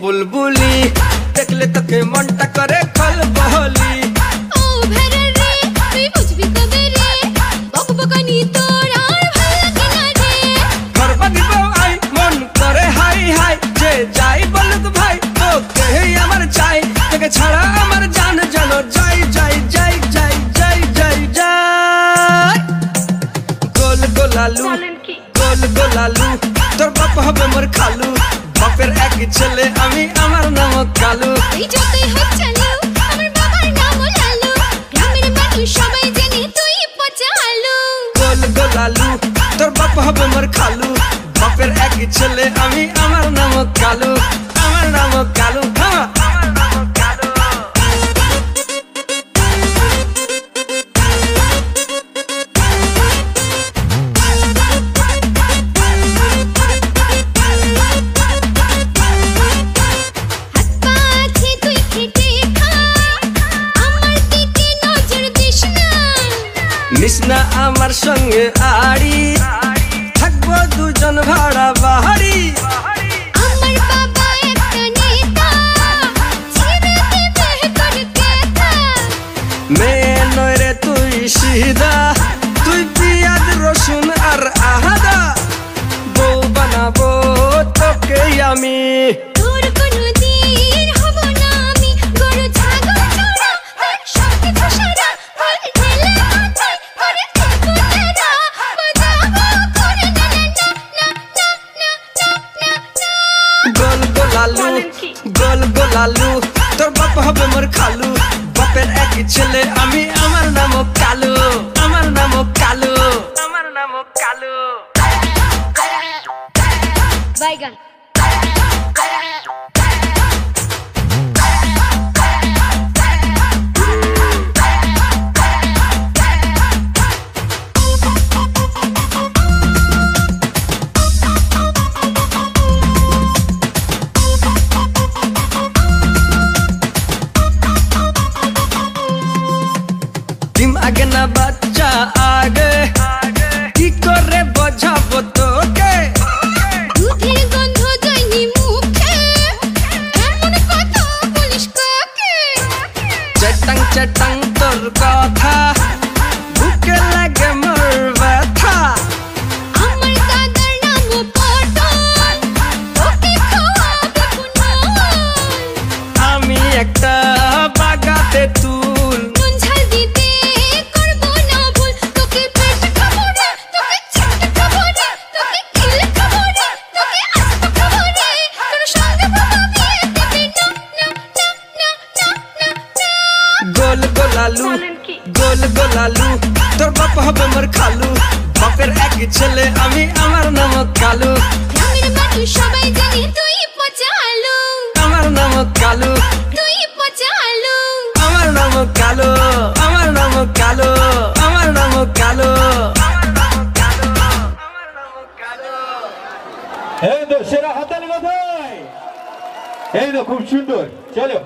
বুলবুলি দেখলে তোকে মনটা করে খলবলি ও ভেড়া রে তুই বুঝবি কবে রে বকবকানি তোর আর ভালো লাগে না রে করবা দিব আই মন করে হাই হাই যে যাই বলুক ভাই ওকে আমার চাই তোকে ছাড়া আমার জান জানো যাই যাই যাই যাই যাই যাই যাই গোল গোলালু গোল গোলালু তোর বাপ হবে মোর খালু বাপের এক ছেলে আমি আমার নাম কালু এই যতই হোক চালু আমার বাবার নাম লালু গ্রামের মানুষ সবাই জানে তুই পচা আলু গোল গোলালু তোর বাপ হবে মোর খালু বাপের এক ছেলে আমি আমার নাম কালু আমার নাম কালু হ্যাঁ আমার নাম কালু নিসনা আমার সঙ্গে আড়ি থাকবো দুজন ভাড়া বাহারি আমার বাবা একটা নেতা ছেড়ে দেবে তোর কথা মেয়ে নয় রে তুই সিধা তুই পিয়াজ রসুন আর আহাদা বউ বানাবো তোকে আমি তোর কোনো দিন হব না আমি গরু ছাগল চড়া তোর সব কিছু সারা বল ঢেলে মাথায় করে থাকবো তেরা বাজাবো করে না না না না না না না গোল গোলালু গোল গোলালু তোর বাপ হবে মোর খালু বাপের এক ছেলে আমি আমার নাম কালু আমার নাম কালু আমার নাম কালু বাইগান ডিম আগে না বাচ্চা আগে কি করে বোঝাবো তোকে দুধের গন্ধ যায়নি মুখে এমন কথা বলিস কাকে চেটাং চেটাং তোর কথা বুকে লাগে মোর ব্যথা আমার দাদার নাম পটল ওকে খাওয়াবে কুনাল আমি একটা বাগাতে তুল নুন ঝাল দিতে করবো না ভুল তোকে পেট খাবো রে তোকে ছিটে খাবো রে তোকে কিল খাবো রে তোকে আস্ত খাবো রে তোর সঙ্গে বাবা বিয়ে দেবে না না না না না না গোল গোলালু গোল গোলালু তোর বাপ হবে মোর খালু বাপের এক ছেলে আমি আমার নাম কালু গ্রামের মানুষ সবাই জানে তুই পচা আলু আমার নাম কালু তুই পচা আলু আমার নাম কালু আমার নাম কালু আমার নাম কালু এই তো সেরা হাতালি কোথায় এই তো খুব সুন্দর চলো